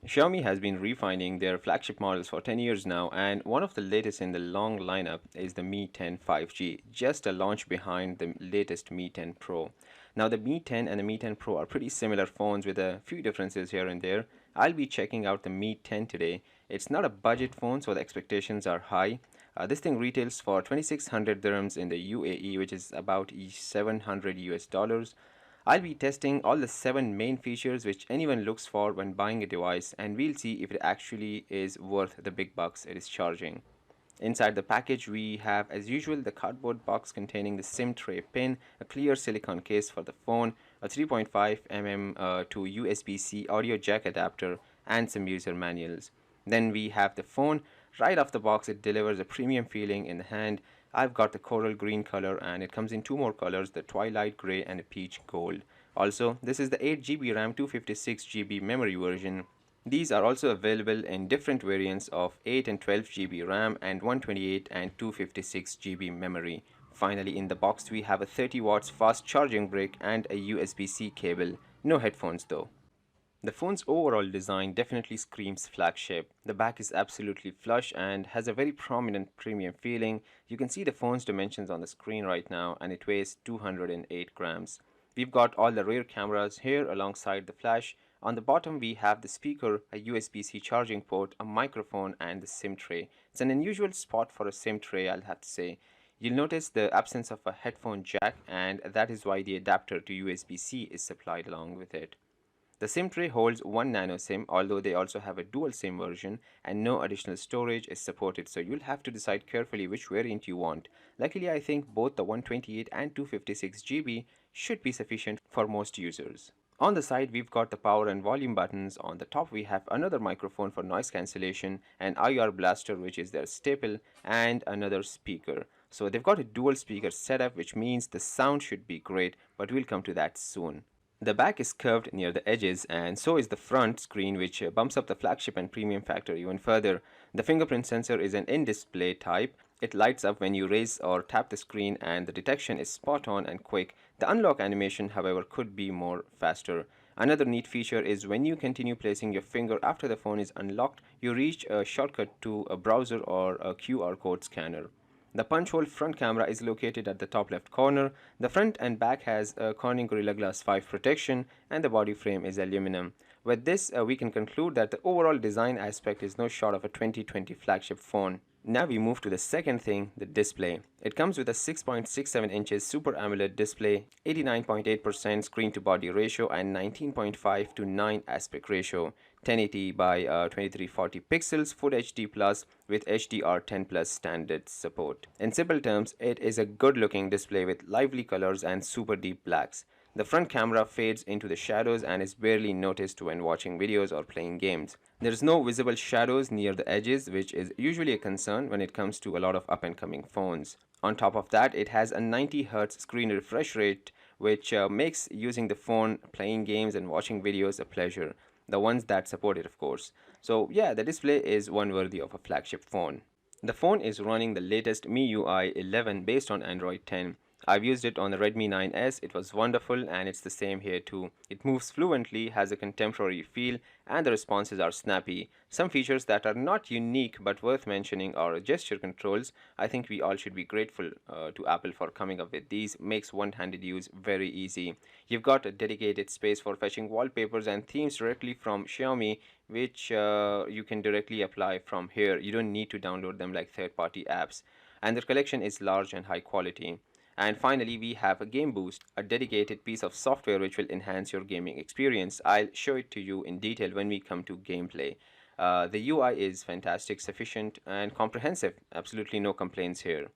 Xiaomi has been refining their flagship models for 10 years now, and one of the latest in the long lineup is the Mi 10 5G, just a launch behind the latest Mi 10 Pro. Now, the Mi 10 and the Mi 10 Pro are pretty similar phones with a few differences here and there. I'll be checking out the Mi 10 today. It's not a budget phone, so the expectations are high. This thing retails for 2600 dirhams in the UAE, which is about 700 US dollars. I'll be testing all the 7 main features which anyone looks for when buying a device, and we'll see if it actually is worth the big bucks it is charging. Inside the package, we have, as usual, the cardboard box containing the SIM tray pin, a clear silicone case for the phone, a 3.5 mm to USB-C audio jack adapter, and some user manuals. Then we have the phone. Right off the box, it delivers a premium feeling in the hand. I've got the coral green color, and it comes in two more colors, the twilight gray and a peach gold. Also, this is the 8 GB RAM 256 GB memory version. These are also available in different variants of 8 and 12 GB RAM and 128 and 256 GB memory. Finally, in the box we have a 30 watts fast charging brick and a USB-C cable. No headphones though. The phone's overall design definitely screams flagship. The back is absolutely flush and has a very prominent premium feeling. You can see the phone's dimensions on the screen right now, and it weighs 208 grams. We've got all the rear cameras here alongside the flash. On the bottom we have the speaker, a USB-C charging port, a microphone, and the SIM tray. It's an unusual spot for a SIM tray, I'll have to say. You'll notice the absence of a headphone jack, and that is why the adapter to USB-C is supplied along with it. The SIM tray holds one nano SIM, although they also have a dual SIM version, and no additional storage is supported, so you'll have to decide carefully which variant you want. Luckily, I think both the 128 and 256 GB should be sufficient for most users. On the side, we've got the power and volume buttons. On the top, we have another microphone for noise cancellation, an IR blaster, which is their staple, and another speaker. So they've got a dual speaker setup, which means the sound should be great, but we'll come to that soon. The back is curved near the edges, and so is the front screen, which bumps up the flagship and premium factor even further. The fingerprint sensor is an in-display type. It lights up when you raise or tap the screen, and the detection is spot on and quick. The unlock animation, however, could be more faster. Another neat feature is when you continue placing your finger after the phone is unlocked, you reach a shortcut to a browser or a QR code scanner. The punch hole front camera is located at the top left corner. The front and back has a Corning Gorilla Glass 5 protection, and the body frame is aluminum. With this, we can conclude that the overall design aspect is no short of a 2020 flagship phone. Now we move to the second thing, the display. It comes with a 6.67 inches Super AMOLED display, 89.8% screen to body ratio, and 19.5 to 9 aspect ratio, 1080 by 2340 pixels, Full HD Plus with HDR10 Plus standard support. In simple terms, it is a good looking display with lively colors and super deep blacks. The front camera fades into the shadows and is barely noticed when watching videos or playing games. There's no visible shadows near the edges, which is usually a concern when it comes to a lot of up-and-coming phones. On top of that, it has a 90Hz screen refresh rate, which makes using the phone, playing games, and watching videos a pleasure. The ones that support it, of course. So yeah, the display is one worthy of a flagship phone. The phone is running the latest MIUI 11 based on Android 10. I've used it on the Redmi 9S. It was wonderful, and it's the same here too. It moves fluently, has a contemporary feel, and the responses are snappy. Some features that are not unique but worth mentioning are gesture controls. I think we all should be grateful to Apple for coming up with these. Makes one-handed use very easy. You've got a dedicated space for fetching wallpapers and themes directly from Xiaomi, which you can directly apply from here. You don't need to download them like third-party apps. And their collection is large and high quality. And finally, we have a Game Boost, a dedicated piece of software which will enhance your gaming experience. I'll show it to you in detail when we come to gameplay. The UI is fantastic, sufficient, and comprehensive. Absolutely no complaints here.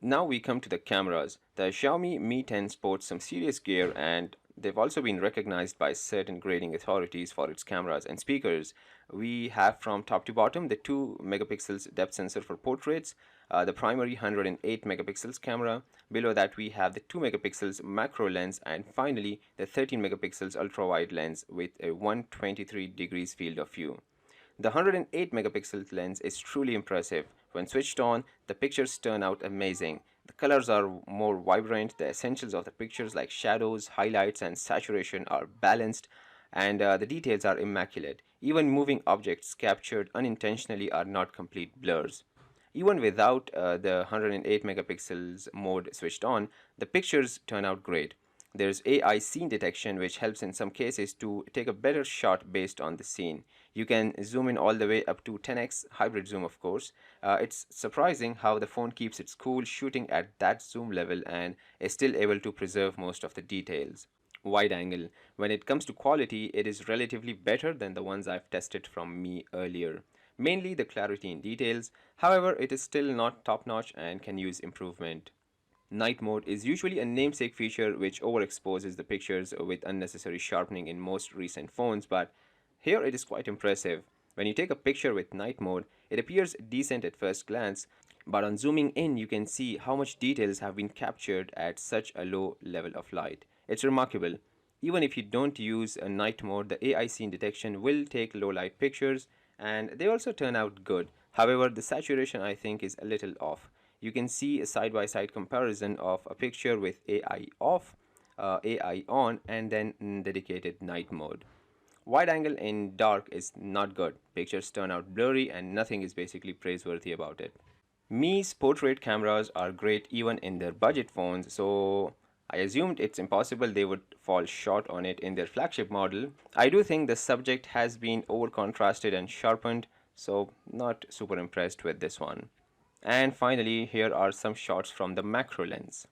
Now we come to the cameras. The Xiaomi Mi 10 sports some serious gear, and they've also been recognized by certain grading authorities for its cameras and speakers. We have from top to bottom the 2 megapixels depth sensor for portraits, the primary 108 megapixels camera. Below that we have the 2 megapixels macro lens, and finally the 13 megapixels ultra wide lens with a 123 degrees field of view. The 108 megapixel lens is truly impressive. When switched on, the pictures turn out amazing. The colors are more vibrant, the essentials of the pictures like shadows, highlights, and saturation are balanced. and the details are immaculate. Even moving objects captured unintentionally are not complete blurs. Even without the 108 megapixels mode switched on, the pictures turn out great. There's AI scene detection, which helps in some cases to take a better shot based on the scene. You can zoom in all the way up to 10x hybrid zoom, of course. It's surprising how the phone keeps its cool shooting at that zoom level and is still able to preserve most of the details. Wide angle. When it comes to quality, it is relatively better than the ones I've tested from Mi earlier. Mainly the clarity in details, however, it is still not top notch and can use improvement. Night mode is usually a namesake feature which overexposes the pictures with unnecessary sharpening in most recent phones, but here it is quite impressive. When you take a picture with night mode, it appears decent at first glance, but on zooming in, you can see how much details have been captured at such a low level of light. It's remarkable. Even if you don't use a night mode, the AI scene detection will take low light pictures and they also turn out good. However, the saturation I think is a little off. You can see a side by side comparison of a picture with AI off, AI on, and then dedicated night mode. Wide angle in dark is not good. Pictures turn out blurry and nothing is basically praiseworthy about it. Mi's portrait cameras are great even in their budget phones, so I assumed it's impossible they would fall short on it in their flagship model. I do think the subject has been over contrasted and sharpened, so not super impressed with this one. And finally, here are some shots from the macro lens.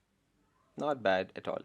Not bad at all.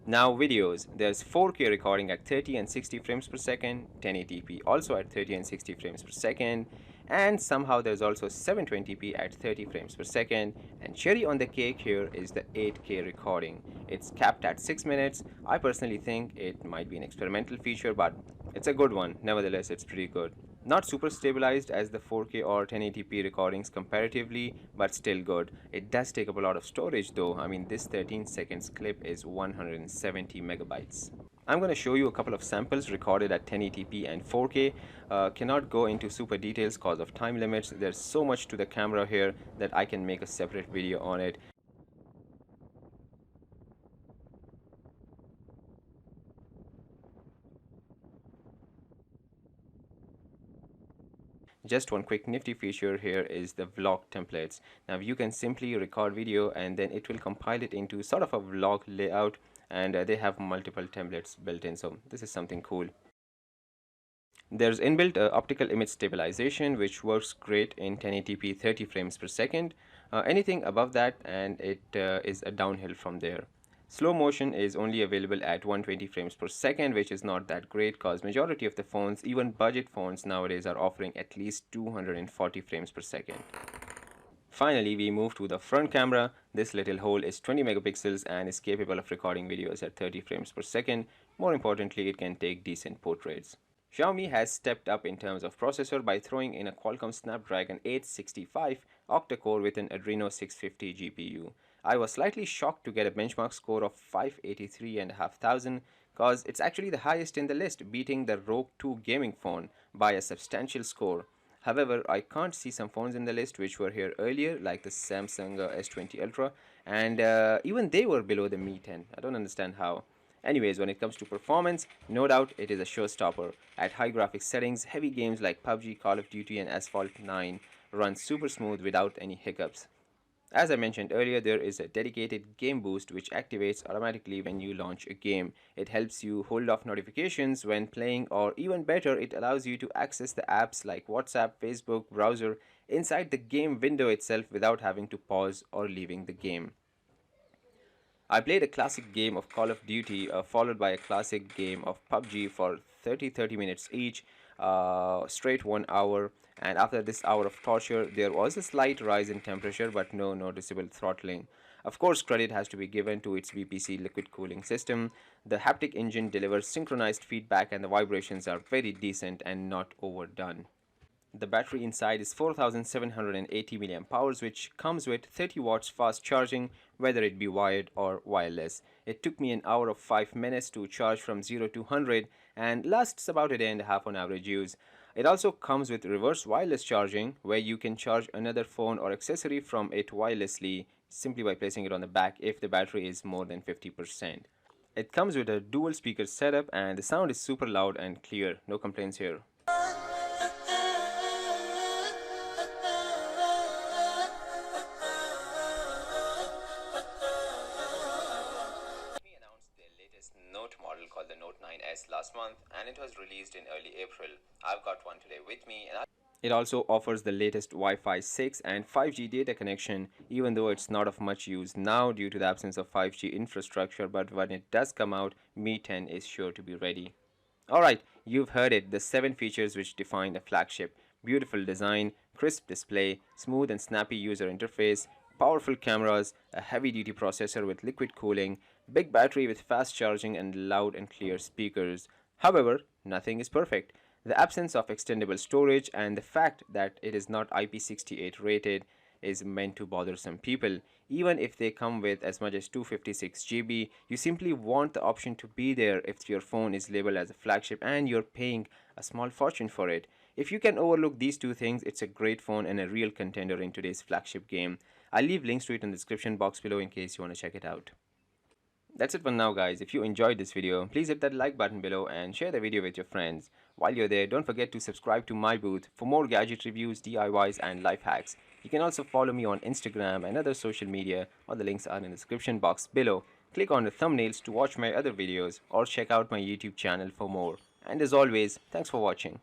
Now videos, there's 4K recording at 30 and 60 frames per second, 1080p also at 30 and 60 frames per second, and somehow there's also 720p at 30 frames per second, and cherry on the cake here is the 8K recording. It's capped at 6 minutes. I personally think it might be an experimental feature, but it's a good one. Nevertheless, it's pretty good. Not super stabilized as the 4K or 1080p recordings comparatively, but still good. It does take up a lot of storage though. I mean, this 13 seconds clip is 170 megabytes. I'm going to show you a couple of samples recorded at 1080p and 4K. Cannot go into super details cause of time limits. There's so much to the camera here that I can make a separate video on it. Just one quick nifty feature here is the vlog templates. Now you can simply record video and then it will compile it into sort of a vlog layout, and they have multiple templates built in, so this is something cool. There's inbuilt optical image stabilization which works great in 1080p 30 frames per second. Anything above that and it is a downhill from there. Slow motion is only available at 120 frames per second, which is not that great because majority of the phones, even budget phones nowadays, are offering at least 240 frames per second. Finally, we move to the front camera. This little hole is 20 megapixels and is capable of recording videos at 30 frames per second. More importantly, it can take decent portraits. Xiaomi has stepped up in terms of processor by throwing in a Qualcomm Snapdragon 865 octa-core with an Adreno 650 GPU. I was slightly shocked to get a benchmark score of 583,500 because it's actually the highest in the list, beating the Rogue 2 gaming phone by a substantial score. However, I can't see some phones in the list which were here earlier, like the Samsung S20 Ultra, and even they were below the Mi 10. I don't understand how. Anyways, when it comes to performance, no doubt it is a showstopper. At high graphics settings, heavy games like PUBG, Call of Duty and Asphalt 9 run super smooth without any hiccups. As I mentioned earlier, there is a dedicated game boost which activates automatically when you launch a game. It helps you hold off notifications when playing, or even better, it allows you to access the apps like WhatsApp, Facebook, browser inside the game window itself without having to pause or leaving the game. I played a classic game of Call of Duty followed by a classic game of PUBG for 30 minutes each, straight 1 hour. And after this hour of torture, there was a slight rise in temperature but no noticeable throttling. Of course, credit has to be given to its VPC liquid cooling system. The haptic engine delivers synchronized feedback and the vibrations are very decent and not overdone. The battery inside is 4780 milliamp hours, which comes with 30 watts fast charging, whether it be wired or wireless. It took me an hour of 5 minutes to charge from 0 to 100 and lasts about a day and a half on average use. It also comes with reverse wireless charging, where you can charge another phone or accessory from it wirelessly simply by placing it on the back if the battery is more than 50%. It comes with a dual speaker setup and the sound is super loud and clear. No complaints here. Announced their latest Note model called the Note 9S last month, and it was released in early April. I've got one today with me, and it also offers the latest Wi-Fi 6 and 5G data connection, even though it's not of much use now due to the absence of 5G infrastructure, but when it does come out, Mi 10 is sure to be ready. Alright, you've heard it, the 7 features which define a flagship. Beautiful design, crisp display, smooth and snappy user interface, powerful cameras, a heavy-duty processor with liquid cooling, big battery with fast charging and loud and clear speakers. However, nothing is perfect. The absence of extendable storage and the fact that it is not IP68 rated is meant to bother some people. Even if they come with as much as 256 GB, you simply want the option to be there if your phone is labeled as a flagship and you're paying a small fortune for it. If you can overlook these two things, it's a great phone and a real contender in today's flagship game. I'll leave links to it in the description box below in case you want to check it out. That's it for now, guys. If you enjoyed this video, please hit that like button below and share the video with your friends. While you're there, don't forget to subscribe to MiiBooth for more gadget reviews, DIYs and life hacks. You can also follow me on Instagram and other social media. All the links are in the description box below. Click on the thumbnails to watch my other videos or check out my YouTube channel for more. And as always, thanks for watching.